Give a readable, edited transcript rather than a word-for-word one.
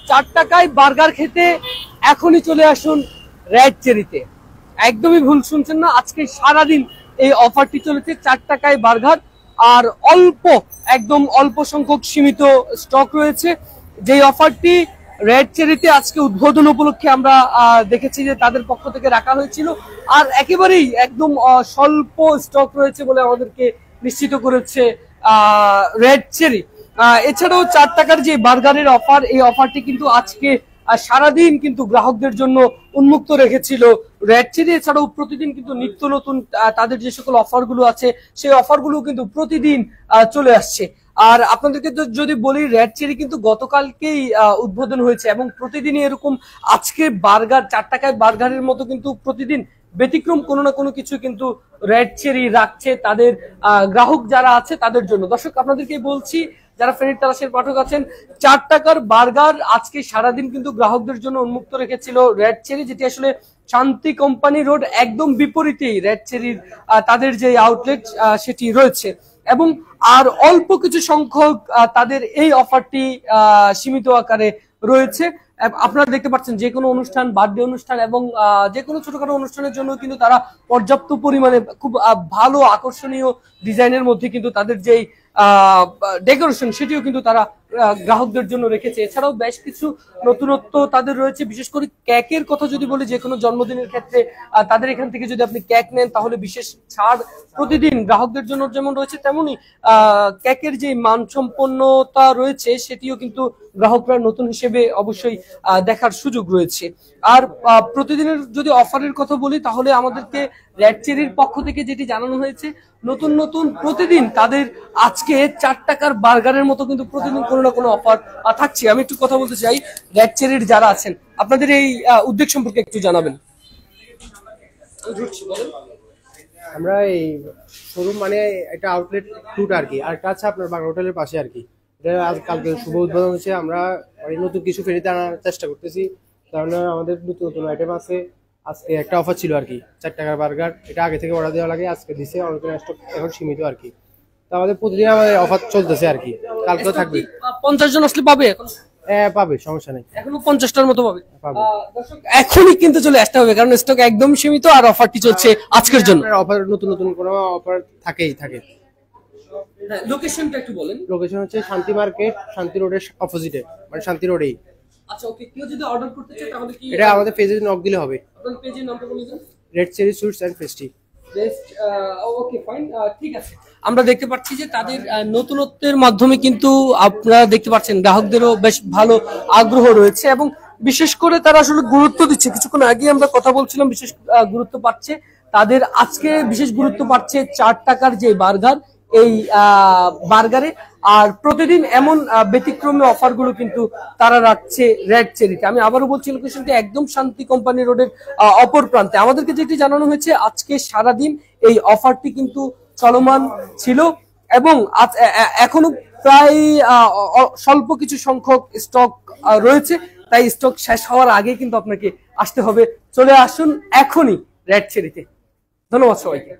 4 টাকায় বার্গার খেতে এখনই চলে আসুন রেড চেরিতে। একদমই ভুল শুনছেন না, আজকে সারাদিন এই অফারটি চলেছে। 4 টাকায় বার্গার, আর একদম অল্প সংখ্যক সীমিত স্টক রয়েছে। যেই অফারটি রেড চেরিতে আজকে উদ্বোধন উপলক্ষে আমরা দেখেছি যে তাদের পক্ষ থেকে রাখা হয়েছিল, আর একেবারেই একদম স্বল্প স্টক রয়েছে বলে আমাদেরকে নিশ্চিত করেছে রেড চেরি। এছাড়াও 4 টাকার যে বার্গারের অফার, এই অফারটি কিন্তু আজকে সারাদিন কিন্তু গ্রাহকদের জন্য উন্মুক্ত রেখেছিল রেড চেরি। এছাড়াও প্রতিদিন কিন্তু নিত্য নতুন তাদের যে সকল অফারগুলো আছে সেই অফারগুলো কিন্তু প্রতিদিন চলে আসছে। আর আপনাদেরকে যদি বলি, রেড চেরি কিন্তু গতকালকেই উদ্বোধন হয়েছে এবং প্রতিদিনই এরকম আজকে বার্গার 4 টাকায় বার্গারের মতো কিন্তু প্রতিদিন ব্যতিক্রম কোনো না কোনো কিছু কিন্তু রেড চেরি রাখছে তাদের গ্রাহক যারা আছে তাদের জন্য। দর্শক, আপনাদেরকে বলছি যারা ফেনীর তালাশের পাঠক আছেন, 4 টাকার বার্গার আজকে সারাদিন কিন্তু গ্রাহকদের জন্য উন্মুক্ত রেখেছিল রেড চেরি, যেটি আসলে শান্তি কোম্পানি রোড একদম বিপরীতেই রেড চেরির তাদের যে আউটলেট সেটি রয়েছে। এবং আর অল্প কিছু সংখ্যক তাদের এই অফারটি সীমিত আকারে রয়েছে। আপনারা দেখতে পাচ্ছেন যে কোনো অনুষ্ঠান, বার্থডে অনুষ্ঠান এবং যে কোনো ছোটখাটো অনুষ্ঠানের জন্য কিন্তু তারা পর্যাপ্ত পরিমাণে খুব ভালো আকর্ষণীয় ডিজাইনের মধ্যে কিন্তু তাদের যেই ডেকোরেশন সেটিও কিন্তু তারা গ্রাহকদের জন্য রেখেছে। এছাড়াও বেশ কিছু নতুনত্ব তাদের রয়েছে। বিশেষ করে কেকের কথা যদি বলি, যে কোনো জন্মদিনের ক্ষেত্রে তাদের এখান থেকে যদি আপনি কেক নেন তাহলে বিশেষ ছাড় প্রতিদিন গ্রাহকদের জন্য যেমন রয়েছে, তেমনি কেকের যে মানসম্পন্নতা রয়েছে সেটিও কিন্তু গ্রাহকরা নতুন হিসেবে অবশ্যই দেখার সুযোগ রয়েছে। আর প্রতিদিনের যদি অফারের কথা বলি, তাহলে আমাদেরকে রেড চেরির পক্ষ থেকে যেটি জানানো হয়েছে, নতুন নতুন প্রতিদিন তাদের আজকে 4 টাকার বার্গারের মতো কিন্তু প্রতিদিন কোনো না কোনো অফার থাকছে। আমি একটু কথা বলতে চাই রেড চেরির যারা আছেন, আপনাদের এই উদ্যোগ সম্পর্কে একটু জানাবেন। আমরা এই শোরুম মানে একটা আউটলেট টুট আর কি, আর একটা আছে আপনার বাংলা হোটেলের পাশে আর কি। এটা আজ কালকে শুভ উদ্বোধন হচ্ছে। আমরা নতুন কিছু ফেনীতে আনার চেষ্টা করতেছি, কারণ আমাদের নতুন নতুন আইটেম আছে। আজকে একটা অফার ছিল আর কি, 4 টাকার বার্গার, এটা আগে থেকে অর্ডার দেওয়া লাগে, আজকে দিছে, অনেক স্টক এখন সীমিত আর কি। তো আমাদের প্রতিদিন আমাদের অফার চলতেছে আর কি, কালকেও থাকবে। 50 জন আসলে পাবে এখন? হ্যাঁ পাবে, সমস্যা নেই, এখনো 50টার মতো পাবে। দর্শক, এখনই কিন্তু চলে আসতে হবে, কারণ স্টক একদম সীমিত আর অফারটি চলছে আজকের জন্য। অফার নতুন নতুন কোনো অফার থাকেই থাকে। লোকেশনটা একটু বলেন। লোকেশন হচ্ছে শান্তি মার্কেট, শান্তি রোডের অপোজিটে, মানে শান্তি রোডেই। আচ্ছা, ওকে। কেউ যদি অর্ডার করতে চায় তাহলে কি এটা আমাদের পেজে নক দিলে হবে। আপনাদের পেজের নামটা বলে দিন। Red cherry sweets and pastry. Okay, fine, ঠিক আছে। আমরা দেখতে পাচ্ছি যে তাদের নতুনত্বের মাধ্যমে কিন্তু আপনারা দেখতে পাচ্ছেন গ্রাহকদেরও বেশ ভালো আগ্রহ রয়েছে এবং বিশেষ করে তারা আসলে গুরুত্ব দিচ্ছে। কিছুক্ষণ আগে আমরা কথা বলছিলাম, বিশেষ গুরুত্ব পাচ্ছে তাদের আজকে, বিশেষ গুরুত্ব পাচ্ছে 4 টাকার যে বার্গার, এই বার্গারে। আর প্রতিদিন এমন ব্যতিক্রমী অফার গুলো কিন্তু তারা রাখছে রেড চেরিতে। আমি আবারও বলছি, লোকেশনটি একদম শান্তি কোম্পানি রোডের অপর প্রান্তে। আমাদেরকে যেটি জানানো হয়েছে, আজকে সারাদিন এই অফারটি কিন্তু চলমান ছিল এবং এখনো প্রায় স্বল্প কিছু সংখ্যক স্টক রয়েছে। তাই স্টক শেষ হওয়ার আগে কিন্তু আপনাকে আসতে হবে। চলে আসুন এখনই রেড চেরিতে। ধন্যবাদ সবাইকে।